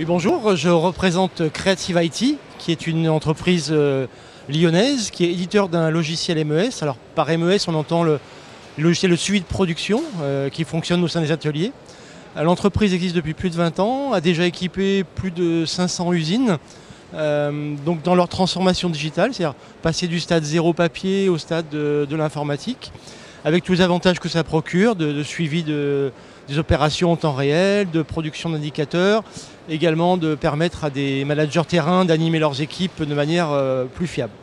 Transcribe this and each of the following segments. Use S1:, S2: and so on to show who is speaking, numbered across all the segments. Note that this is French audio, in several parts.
S1: Oui, bonjour, je représente Creative IT, qui est une entreprise lyonnaise, qui est éditeur d'un logiciel MES. Alors par MES, on entend le logiciel de suivi de production qui fonctionne au sein des ateliers. L'entreprise existe depuis plus de 20 ans, a déjà équipé plus de 500 usines. Donc dans leur transformation digitale, c'est-à-dire passer du stade zéro papier au stade de l'informatique, avec tous les avantages que ça procure, de suivi des opérations en temps réel, de production d'indicateurs, également de permettre à des managers terrain d'animer leurs équipes de manière plus fiable.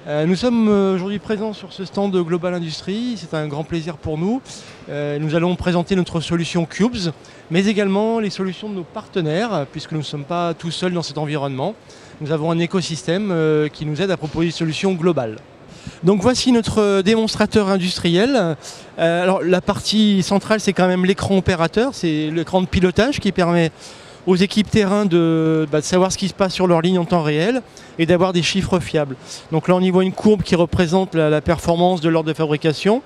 S1: Nous sommes aujourd'hui présents sur ce stand de Global Industries, c'est un grand plaisir pour nous. Nous allons présenter notre solution Cubes, mais également les solutions de nos partenaires, puisque nous ne sommes pas tout seuls dans cet environnement. Nous avons un écosystème qui nous aide à proposer des solutions globales. Donc voici notre démonstrateur industriel. Alors la partie centrale, c'est quand même l'écran opérateur, c'est l'écran de pilotage qui permet aux équipes terrain de savoir ce qui se passe sur leur ligne en temps réel et d'avoir des chiffres fiables. Donc là on y voit une courbe qui représente la performance de l'ordre de fabrication,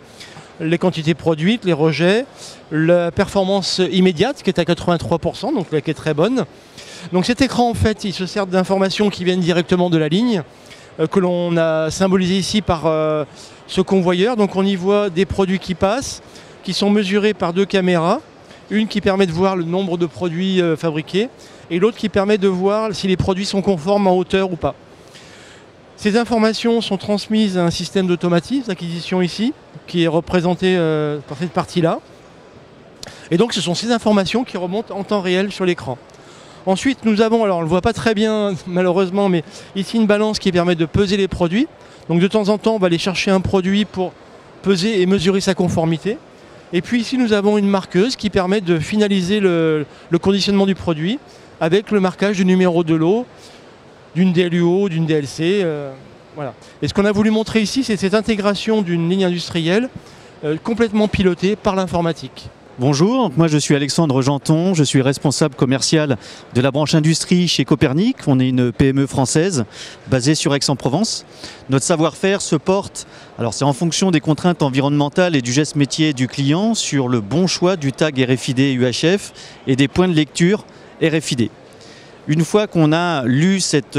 S1: les quantités produites, les rejets, la performance immédiate qui est à 83%, donc là qui est très bonne. Donc cet écran en fait il se sert d'informations qui viennent directement de la ligne, que l'on a symbolisé ici par ce convoyeur. Donc on y voit des produits qui passent, qui sont mesurés par deux caméras. Une qui permet de voir le nombre de produits fabriqués et l'autre qui permet de voir si les produits sont conformes en hauteur ou pas. Ces informations sont transmises à un système d'automatisme d'acquisition ici, qui est représenté par cette partie-là. Et donc ce sont ces informations qui remontent en temps réel sur l'écran. Ensuite nous avons, alors on ne le voit pas très bien malheureusement, mais ici une balance qui permet de peser les produits. Donc de temps en temps on va aller chercher un produit pour peser et mesurer sa conformité. Et puis ici nous avons une marqueuse qui permet de finaliser le conditionnement du produit avec le marquage du numéro de lot, d'une DLUO, d'une DLC. Voilà. Et ce qu'on a voulu montrer ici, c'est cette intégration d'une ligne industrielle complètement pilotée par l'informatique.
S2: Bonjour, moi je suis Alexandre Janton, je suis responsable commercial de la branche industrie chez Copernic. On est une PME française basée sur Aix-en-Provence. Notre savoir-faire se porte, alors c'est en fonction des contraintes environnementales et du geste métier du client, sur le bon choix du tag RFID UHF et des points de lecture RFID. Une fois qu'on a lu cette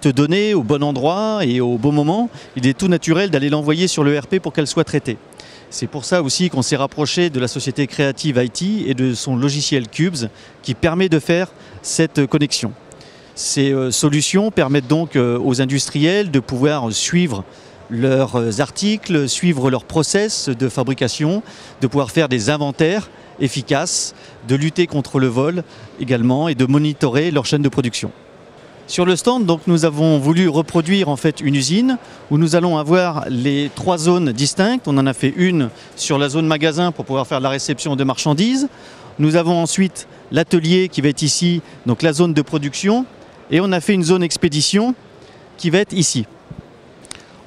S2: donnée au bon endroit et au bon moment, il est tout naturel d'aller l'envoyer sur l'ERP pour qu'elle soit traitée. C'est pour ça aussi qu'on s'est rapproché de la société Creative IT et de son logiciel Cubes qui permet de faire cette connexion. Ces solutions permettent donc aux industriels de pouvoir suivre leurs articles, suivre leurs process de fabrication, de pouvoir faire des inventaires efficaces, de lutter contre le vol également et de monitorer leur chaîne de production. Sur le stand, donc, nous avons voulu reproduire en fait une usine où nous allons avoir les trois zones distinctes. On en a fait une sur la zone magasin pour pouvoir faire la réception de marchandises. Nous avons ensuite l'atelier qui va être ici, donc la zone de production. Et on a fait une zone expédition qui va être ici.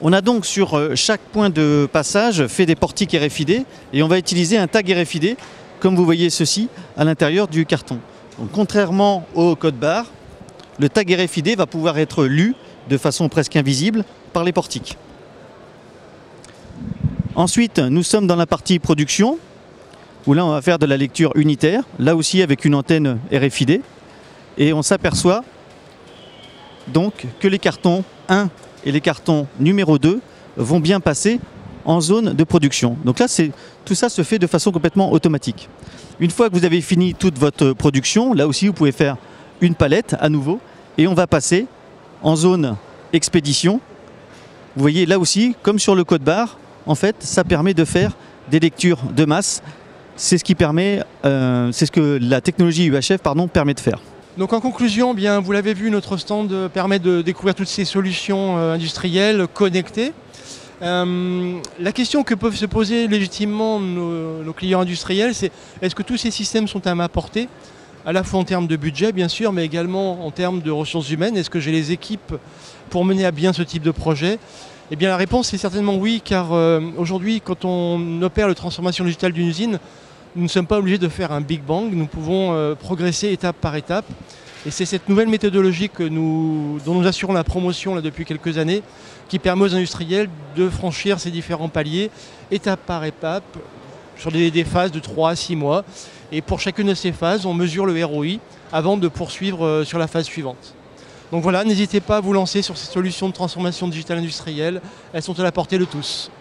S2: On a donc sur chaque point de passage fait des portiques RFID et on va utiliser un tag RFID, comme vous voyez ceci, à l'intérieur du carton. Donc, contrairement au code barre, le tag RFID va pouvoir être lu de façon presque invisible par les portiques. Ensuite, nous sommes dans la partie production, où là on va faire de la lecture unitaire, là aussi avec une antenne RFID, et on s'aperçoit donc que les cartons 1 et les cartons numéro 2 vont bien passer en zone de production. Donc là, tout ça se fait de façon complètement automatique. Une fois que vous avez fini toute votre production, là aussi vous pouvez faire une palette à nouveau et on va passer en zone expédition. Vous voyez là aussi, comme sur le code barre, en fait, ça permet de faire des lectures de masse. C'est ce que la technologie UHF permet de faire.
S1: Donc en conclusion, bien, vous l'avez vu, notre stand permet de découvrir toutes ces solutions industrielles connectées. La question que peuvent se poser légitimement nos clients industriels, c'est est-ce que tous ces systèmes sont à ma portée ? À la fois en termes de budget, bien sûr, mais également en termes de ressources humaines. Est-ce que j'ai les équipes pour mener à bien ce type de projet ? Eh bien, la réponse est certainement oui, car aujourd'hui, quand on opère la transformation digitale d'une usine, nous ne sommes pas obligés de faire un Big Bang. Nous pouvons progresser étape par étape. Et c'est cette nouvelle méthodologie dont nous assurons la promotion là, depuis quelques années, qui permet aux industriels de franchir ces différents paliers, étape par étape, sur des phases de 3 à 6 mois. Et pour chacune de ces phases, on mesure le ROI avant de poursuivre sur la phase suivante. Donc voilà, n'hésitez pas à vous lancer sur ces solutions de transformation digitale industrielle. Elles sont à la portée de tous.